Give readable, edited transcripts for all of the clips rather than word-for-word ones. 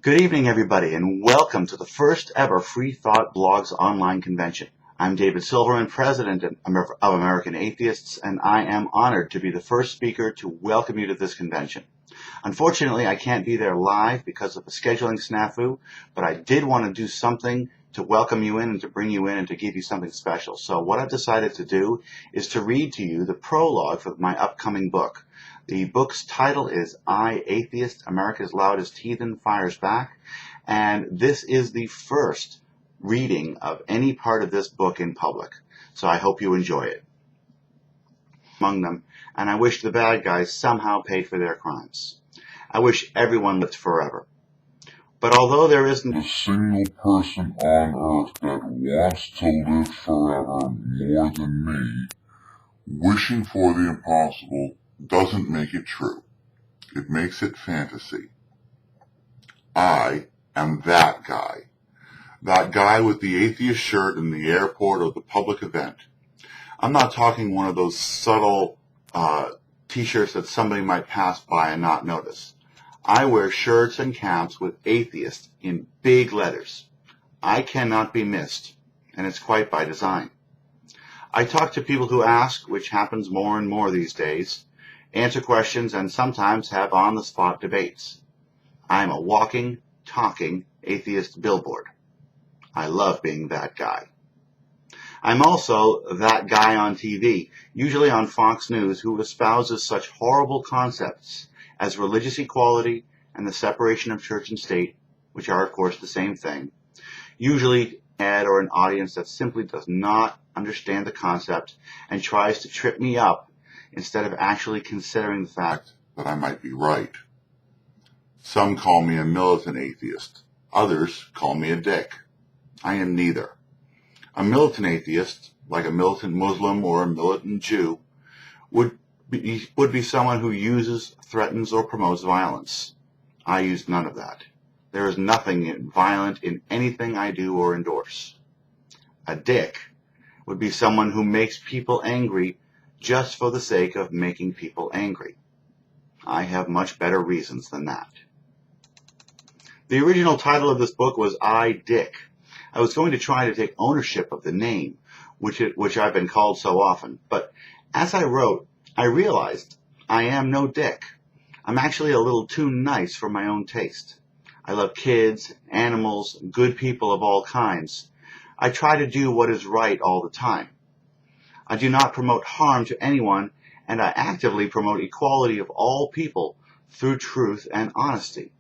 Good evening, everybody, and welcome to the first ever Free Thought Blogs online convention. I'm David Silverman, President of American Atheists, and I am honored to be the first speaker to welcome you to this convention. Unfortunately, I can't be there live because of a scheduling snafu, but I did want to do something to welcome you in and to bring you in and to give you something special. So what I've decided to do is to read to you the prologue for my upcoming book. The book's title is I, Atheist, America's Loudest Heathen Fires Back, and this is the first reading of any part of this book in public. So I hope you enjoy it. Among them, and I wish the bad guys somehow paid for their crimes. I wish everyone lived forever. But although there isn't a single person on earth that wants to live forever more than me, wishing for the impossible doesn't make it true. It makes it fantasy. I am that guy. That guy with the atheist shirt in the airport or the public event. I'm not talking one of those subtle t-shirts that somebody might pass by and not notice. I wear shirts and caps with atheist in big letters. I cannot be missed, and it's quite by design. I talk to people who ask, which happens more and more these days, answer questions, and sometimes have on-the-spot debates. I'm a walking, talking atheist billboard. I love being that guy. I'm also that guy on TV, usually on Fox News, who espouses such horrible concepts as religious equality and the separation of church and state, which are, of course, the same thing, usually ad or an audience that simply does not understand the concept and tries to trip me up instead of actually considering the fact that I might be right. Some call me a militant atheist. Others call me a dick. I am neither. A militant atheist, like a militant Muslim or a militant Jew, would be someone who uses, threatens, or promotes violence. I use none of that. There is nothing violent in anything I do or endorse. A dick would be someone who makes people angry just for the sake of making people angry. I have much better reasons than that. The original title of this book was I, Dick. I was going to try to take ownership of the name, which I've been called so often, but as I wrote, I realized I am no dick. I'm actually a little too nice for my own taste. I love kids, animals, good people of all kinds. I try to do what is right all the time. I do not promote harm to anyone, and I actively promote equality of all people through truth and honesty.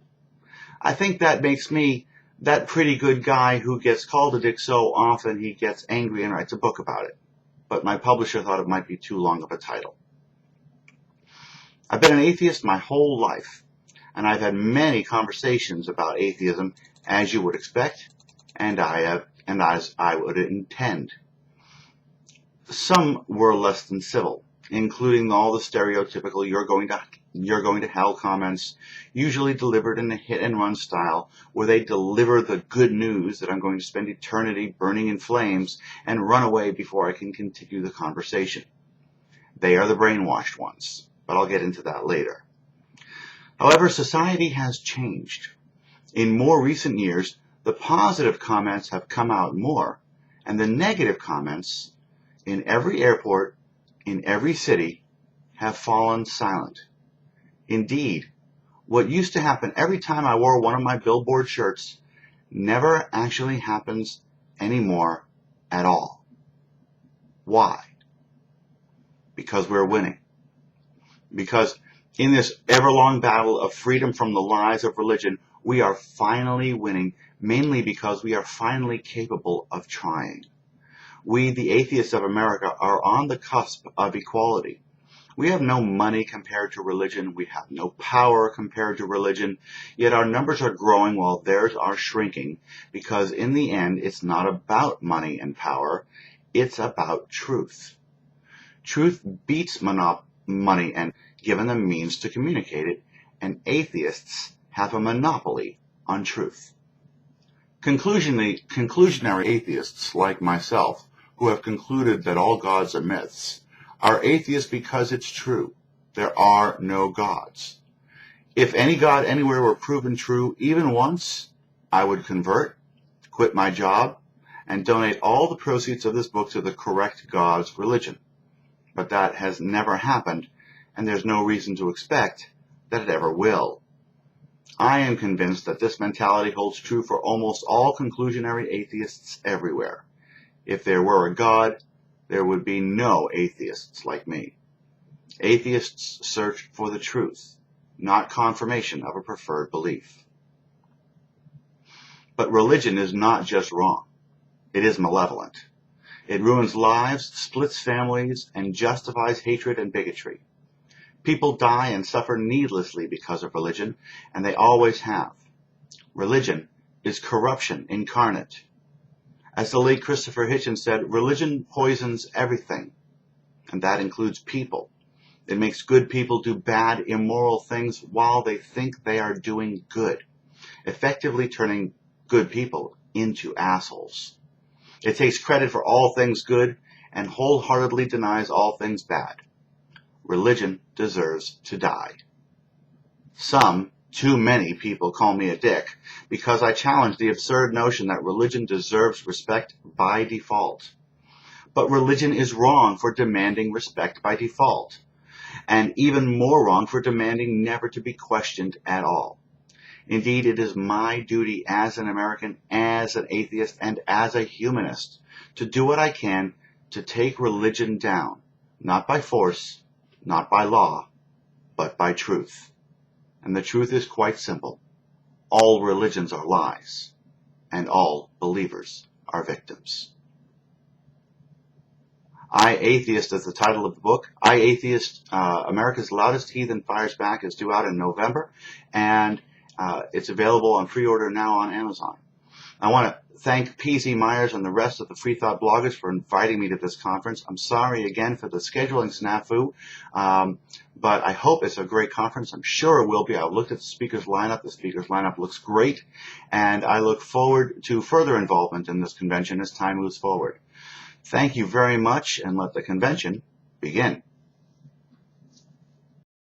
I think that makes me that pretty good guy who gets called a dick so often he gets angry and writes a book about it. But my publisher thought it might be too long of a title. I've been an atheist my whole life, and I've had many conversations about atheism, as you would expect, and as I would intend. Some were less than civil, including all the stereotypical you're going to hell comments, usually delivered in a hit-and-run style, where they deliver the good news that I'm going to spend eternity burning in flames and run away before I can continue the conversation. They are the brainwashed ones, but I'll get into that later. However, society has changed. In more recent years, the positive comments have come out more, and the negative comments in every airport, in every city, have fallen silent. Indeed, what used to happen every time I wore one of my billboard shirts never actually happens anymore at all. Why? Because we're winning. Because in this ever-long battle of freedom from the lies of religion, we are finally winning, mainly because we are finally capable of trying. We, the atheists of America, are on the cusp of equality. We have no money compared to religion. We have no power compared to religion. Yet our numbers are growing while theirs are shrinking, because in the end, it's not about money and power. It's about truth. Truth beats money and given the means to communicate it, and atheists have a monopoly on truth. Conclusionary atheists like myself, who have concluded that all gods are myths, are atheists because it's true. There are no gods. If any God anywhere were proven true even once, I would convert, quit my job, and donate all the proceeds of this book to the correct God's religion. But that has never happened, and there's no reason to expect that it ever will. I am convinced that this mentality holds true for almost all conclusionary atheists everywhere. If there were a God, there would be no atheists like me. Atheists search for the truth, not confirmation of a preferred belief. But religion is not just wrong. It is malevolent. It ruins lives, splits families, and justifies hatred and bigotry. People die and suffer needlessly because of religion, and they always have. Religion is corruption incarnate. As the late Christopher Hitchens said, religion poisons everything, and that includes people. It makes good people do bad, immoral things while they think they are doing good, effectively turning good people into assholes. It takes credit for all things good and wholeheartedly denies all things bad. Religion deserves to die. Some, too many people call me a dick because I challenge the absurd notion that religion deserves respect by default. But religion is wrong for demanding respect by default, and even more wrong for demanding never to be questioned at all. Indeed, it is my duty as an American, as an atheist, and as a humanist to do what I can to take religion down, not by force, not by law, but by truth. And the truth is quite simple. All religions are lies, and all believers are victims. I, Atheist is the title of the book. I, Atheist, America's Loudest Heathen Fires Back is due out in November, and it's available on pre-order now on Amazon. I want to thank PZ Myers and the rest of the Free Thought bloggers for inviting me to this conference. I'm sorry again for the scheduling snafu, but I hope it's a great conference. I'm sure it will be. I've looked at the speakers lineup. The speakers lineup looks great, and I look forward to further involvement in this convention as time moves forward. Thank you very much, and let the convention begin.